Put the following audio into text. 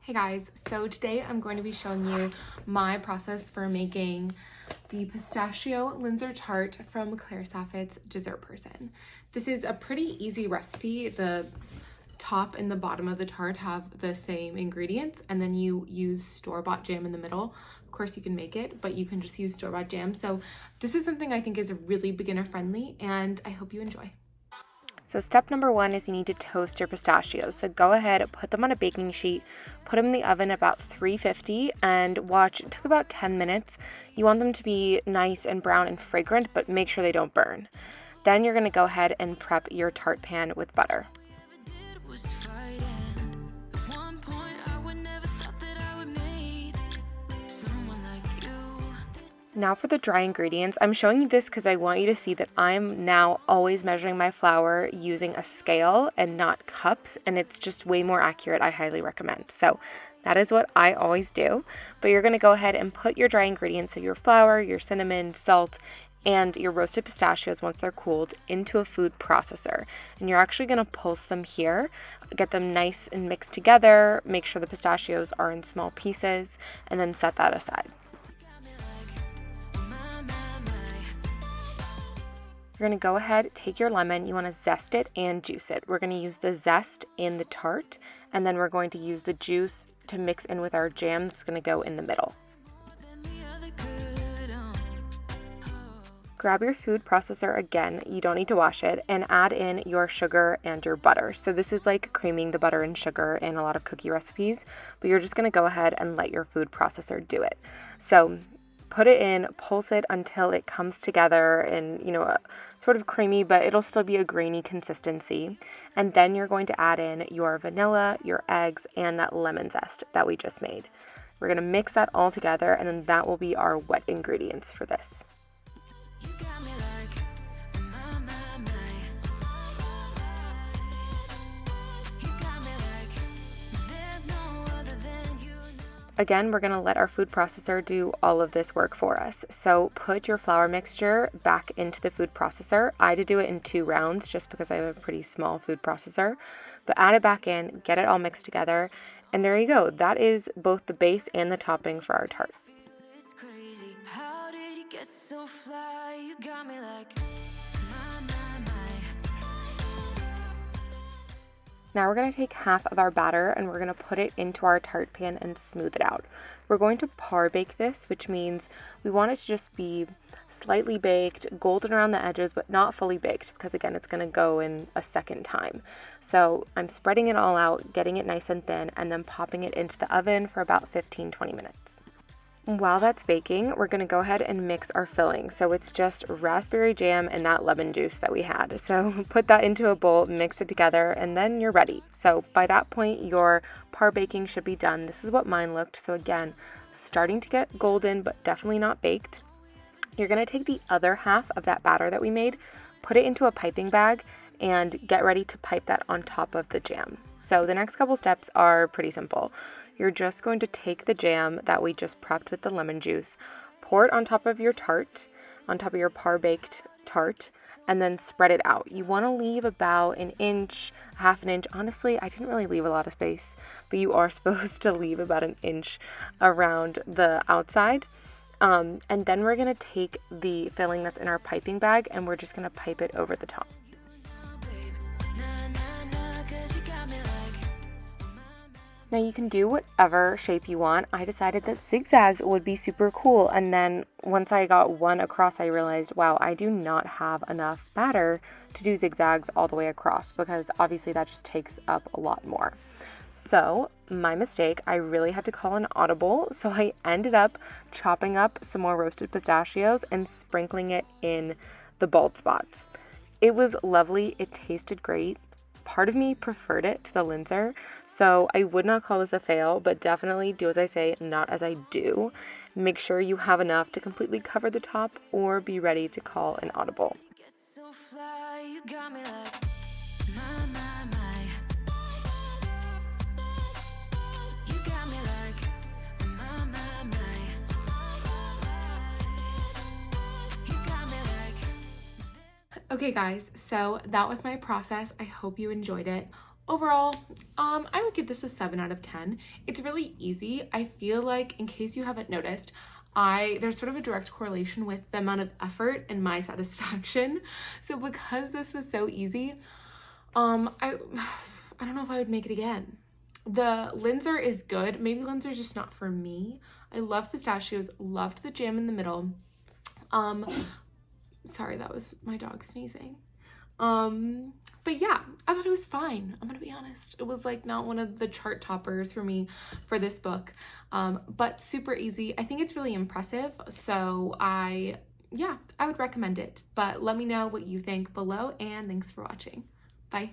Hey guys, so today I'm going to be showing you my process for making the Pistachio Linzer Tart from Claire Saffitz Dessert Person. This is a pretty easy recipe. The top and the bottom of the tart have the same ingredients, and then you use store-bought jam in the middle. Of course you can make it, but you can just use store-bought jam. So this is something I think is really beginner friendly, and I hope you enjoy. So step number one is you need to toast your pistachios. So go ahead, put them on a baking sheet, put them in the oven about 350 and watch. It took about 10 minutes. You want them to be nice and brown and fragrant, but make sure they don't burn. Then you're gonna go ahead and prep your tart pan with butter. Now for the dry ingredients, I'm showing you this because I want you to see that I'm now always measuring my flour using a scale and not cups, and it's just way more accurate. I highly recommend. So that is what I always do. But you're going to go ahead and put your dry ingredients, so your flour, your cinnamon, salt, and your roasted pistachios once they're cooled into a food processor. And you're actually going to pulse them here, get them nice and mixed together, make sure the pistachios are in small pieces, and then set that aside. You're going to go ahead, take your lemon, you want to zest it and juice it. We're going to use the zest in the tart, and then we're going to use the juice to mix in with our jam that's going to go in the middle. Grab your food processor again, you don't need to wash it, and add in your sugar and your butter. So this is like creaming the butter and sugar in a lot of cookie recipes, but you're just going to go ahead and let your food processor do it. So put it in, pulse it until it comes together and, sort of creamy, but it'll still be a grainy consistency. And then you're going to add in your vanilla, your eggs, and that lemon zest that we just made. We're going to mix that all together, and then that will be our wet ingredients for this. Again, we're going to let our food processor do all of this work for us. So put your flour mixture back into the food processor. I had to do it in 2 rounds just because I have a pretty small food processor. But add it back in, get it all mixed together, and there you go. That is both the base and the topping for our tart. Now we're going to take half of our batter and we're going to put it into our tart pan and smooth it out. We're going to par bake this, which means we want it to just be slightly baked, golden around the edges, but not fully baked because again, it's going to go in a second time. So I'm spreading it all out, getting it nice and thin, and then popping it into the oven for about 15-20 minutes. While that's baking, we're going to go ahead and mix our filling. So it's just raspberry jam and that lemon juice that we had. So put that into a bowl, mix it together, and then you're ready. So by that point, your par baking should be done. This is what mine looked. So again, starting to get golden, but definitely not baked. You're going to take the other half of that batter that we made, put it into a piping bag, and get ready to pipe that on top of the jam. So the next couple steps are pretty simple. You're just going to take the jam that we just prepped with the lemon juice, pour it on top of your tart, on top of your par-baked tart, and then spread it out. You want to leave about an inch, half an inch. Honestly, I didn't really leave a lot of space, but you are supposed to leave about an inch around the outside. And then we're going to take the filling that's in our piping bag and we're just going to pipe it over the top. Now you can do whatever shape you want. I decided that zigzags would be super cool, and then once I got one across I realized, wow, I do not have enough batter to do zigzags all the way across because obviously that just takes up a lot more. So my mistake, I really had to call an audible, so I ended up chopping up some more roasted pistachios and sprinkling it in the bald spots. It was lovely, it tasted great. Part of me preferred it to the Linzer, so I would not call this a fail, but definitely do as I say, not as I do. Make sure you have enough to completely cover the top or be ready to call an audible. Okay guys, so that was my process. I hope you enjoyed it. overall, I would give this a 7 out of 10. It's really easy. I feel like, in case you haven't noticed, there's sort of a direct correlation with the amount of effort and my satisfaction. So because this was so easy, I don't know if I would make it again. The Linzer is good. Maybe Linzer's just not for me. I love pistachios, loved the jam in the middle. Sorry, that was my dog sneezing. But yeah, I thought it was fine. I'm gonna be honest. It was like not one of the chart toppers for me for this book, but super easy. I think it's really impressive. So I would recommend it, but let me know what you think below, and thanks for watching. Bye.